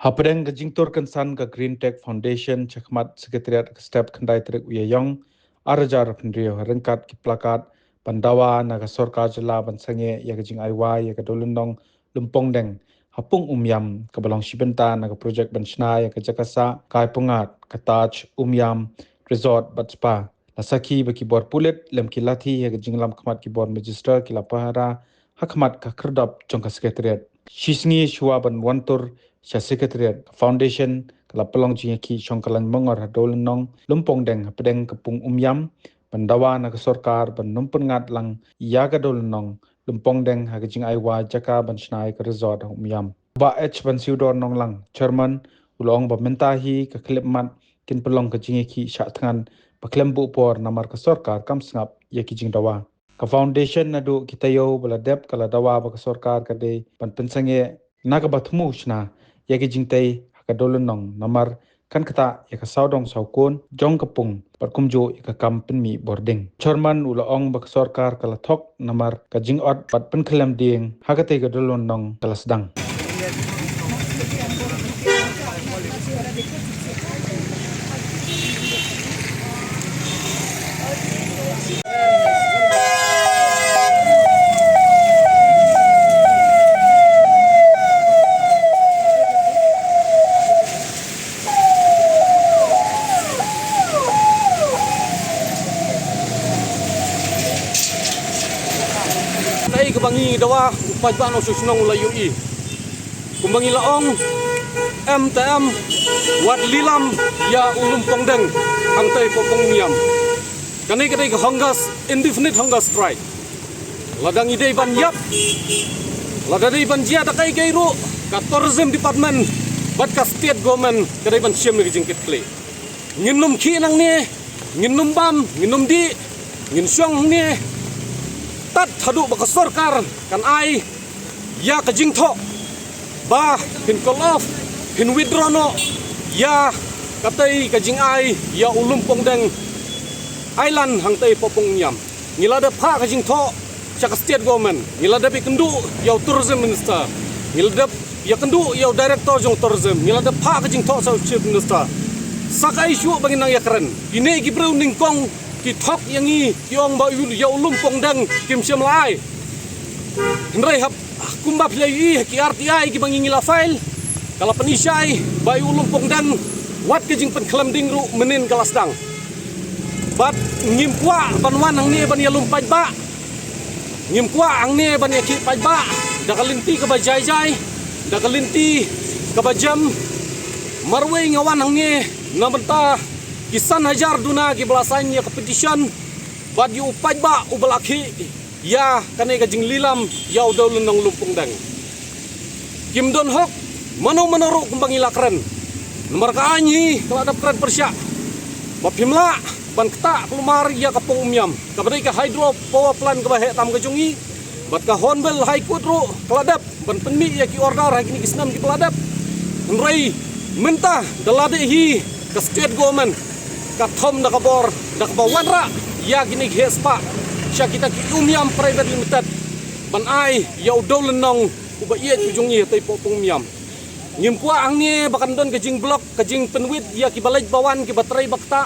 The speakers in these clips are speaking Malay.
Hapadeng kajingtur kansan ka Green Tech Foundation Chakmat Sekretariat Step Kandai Trik Uyayong Arajar Pendrio Rengkat ki plakat Pandawa naga sorka jela bansange ya kajing aiwa ya kadolendong lumpong deng hapung umyam kabalong shibenta naga project bansna ya kajakasa kai pungat katach umyam resort batspa lasaki baki bor pulet lem kilati ya kajing lam khamat ki bor magister kila pahara hakmat ka kerdap jongka sekretariat shisngi shuaban wantur Sya Sekretariat Foundation kala pelong jingaki syongkalan mongor hadolen nong lumpong deng pedeng kepung umyam pandawa na kesorkar ban numpun ngat lang yaga dolen nong lumpong deng hagajing aiwa jaka ban snai ke resort umyam ba h ban siudor nong lang chairman ulong ba mentahi ke klipmat kin pelong ke jingaki syak tangan baklembu por namar kesorkar kam sngap yaki jing dawa ka foundation nadu kitayo bala dep kala dawa ba kesorkar kade ban pensange naga batmu shna yaki jingtai hakadolun nong namar kan kata yaka saudong saukun jong kepung perkumjo yaka kampen mi boarding chairman ulaong bak sorkar kala thok namar kajing ot pat pen khalam ding hakate gadolun nong kala sedang Kumbangi dawa upajban o susunong ulayu i. Kumbangi laong MTM wat lilam ya ulum pongdeng ang tay popong miam. Kanay kanay ka hanggas indefinite hanggas strike. Ladang ide ban yap. Ladang ide ban jia takay gairo ka tourism department bat ka state government kanay ban siyem ni jingkit play. Nginum ki nang ni nginum bam nginum di ngin syong ni tat hadu baka sorkar kan ai ya kajing tho ba hin call off hin withdraw no ya katai kajing ai ya ulum pongdeng island hang tai popong nyam ngila da pha kajing tho chak state government ngila da kendu ya tourism minister ngila da ya kendu ya director jong tourism ngila da pha kajing tho sa chief minister sakai shu bangin nang ya keren ine gi brau ningkong ki thok yang i yong ba yu ya ulum pongdang kim siam lai hendrai hap kumba play i ki RTI ki bangi ngila file kala penisai ba yu ulum pongdang wat ke jing pen klam ding ru menin kalasdang bat ngimpua banwan ang ni ban ya lumpaj ba ngimpua ang ni ban ya ki paj ba da kalinti ka ba jai jai da kalinti ka ba jam marwe ngawan ang ni namenta kisan hajar duna ki belasanya competition bad yu upaj ba ubalaki ya kanai ka jing lilam ya udolun nang lumpung dang kim don hok mano menoro kumbang ilakren nomor ka anyi kalau ada keren persya bapimla ban kta kelumar ya kapung umyam kabadai ka hydro power plant ka bahe tam ka jungi bat ka honbel high court ro keladap ban penmi ya ki order hakini kisnam ki keladap nrai mentah dalade hi ka state government kathom da kabor da kabawan ra ya gini hespa sya kita ki umyam private limited ban ai ya udolen nong uba ye ujung ye tai popong miam ngimpua ang ni bakan don kajing blok kajing penwit ya ki balai bawan ki batrai bakta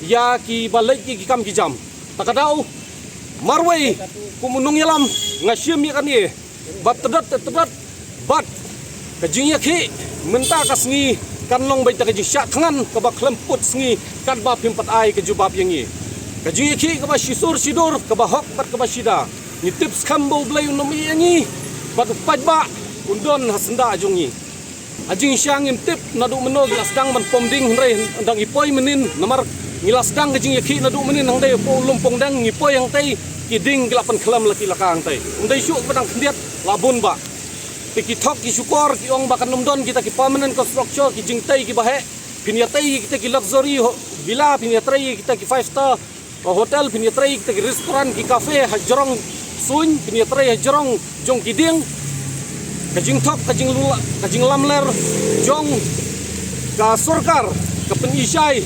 ya ki balai ki kam ki jam takadau marwai kumunung yalam ngasyem ya kan ye bat tedat bat kajing ya ki menta kasngi kan long baita kajing syak tangan ka ba klemput sngi kan ba pimpat ai ke jubab yang i kajing ki ka ba sisur sidur ka ba hok pat ka ba sida ni tips kambo blai unom i yang i bat paj ba undon hasenda ajung i ajing syang im tip nadu meno glasdang man pomding hrei ndang ipoi menin namar ngilasdang kajing ki nadu menin hang dai po lumpong dang ngipoi yang tai kiding gelapan kelam laki lakang tai undai syuk badang kendiat labun ba ki thok ki syukor ki ong bakan nomdon kita ki permanent construction ki jingtai ki bahe pinyatai kita ki luxury villa pinyatai kita ki 5 star hotel pinyatai kita ki restoran ki cafe hajrong sun pinyatai hajrong jong kiding kajing thok kajing lamler jong ka sorkar ka penisai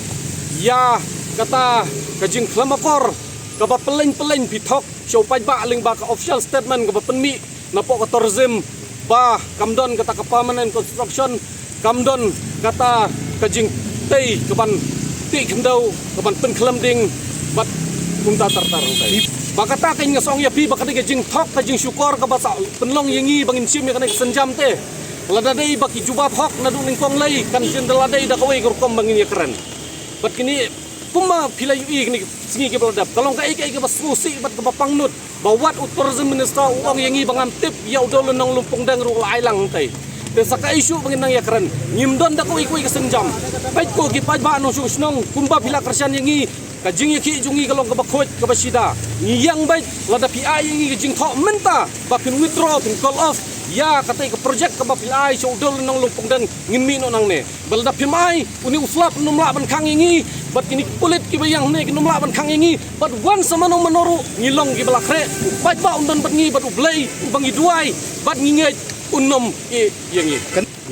ya kata kajing klamakor ka ba peleng pi thok show paj ba ling ba ka official statement ka ba penmi napok ka tourism ba kamdon kata ka permanent construction kamdon kata kajing tei keban ti kendau keban pen kelamding bat kumta tartar tai bakata kain ngasong ya pi bakata kajing thok kajing syukur ka basa penlong yengi bangin sim ya kana senjam te ladadai baki jubab hok nadu lingkong lai kan jendeladai da kawai gorkom bangin ya keren bat kini kuma pilai ui kini singi ke beladap kalong kai ke bas musik bat ke pangnut bawat tourism minister uang yengi bangan tip ya udol nang lumpung dang ru ailang tai desa ka isu bangin nang ya keren ngimdon da kawai kawai kesenjam bait ko ki paj ba no susnong kumba pila kersian yengi kajing yaki jungi kalong ke bakhot ke basida ngiyang bait ladapi ai yengi kajing thok menta bapin withdraw tin call off ya katai ke projek ke bapil ai so udol nang lumpung dang ngimi no nang ne balda pimai uni uslap numla ban kang ingi bat kini kulit ki bayang ne numla ban kang ingi bat wan sama no menoru ngilong ki balakre bat ba undon bat ngi bat ublei bangi duai bat nginget unom ki yangi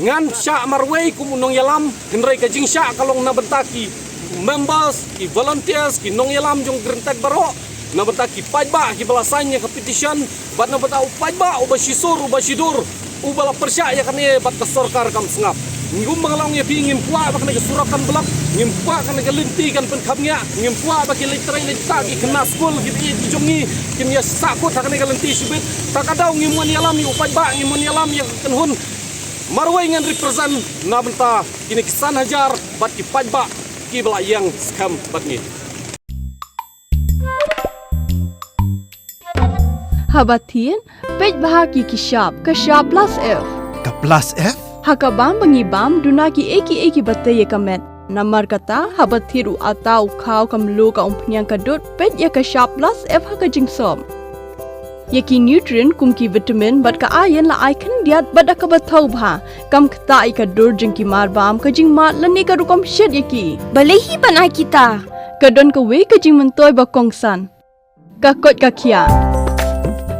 ngan sya marwei kum unong yalam henrai kajing sya kalong na bentaki members ki volunteers ki nong yalam jong grentek baro na bentaki pajba ki balasanya ke petition bat na bata pajba ubasisur ubasidur ubala persya ya kane bat ke sorkar kam sengap ngum mengalong ya pingin pua bak ne surakan belak ngim pua kan ne lintikan pen kamnya ngim pua bak litrai litaki kena school gitu jongi kimya sakut kan ne lenti sibit takadau ngimun yalam ni upajba ngimun yalam ya kenhun marwai ngan represent na benta kini kisan hajar bat ki pajba ki bala yang skam bat ni Habatin, pej bahagi kishap plus F. Ka plus F? Hakabam bangibam dunaki eki batai ye kamet. Namar kata habathiru atau khau kamlu ka umpnyang kadut pej ye kishap plus F haka jingsom. Yaki nutrient kumki vitamin bat ka ayan la icon diat bat ka bathau bha kam kta ka dur jingki marbam ka jingma lani ka rukom shed yaki. Balehi banai kita. Kadon ka we ka jing mentoy ba kongsan. Ka kot ka kia.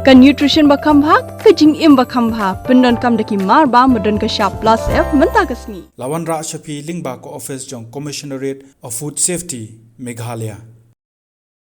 Ka nutrition ba khambha ka jing im ba khambha pendon kam daki marba modon ka sharp plus F menta kasni Lawan Ra Shafi Lingba ko office jong Commissionerate of Food Safety Meghalaya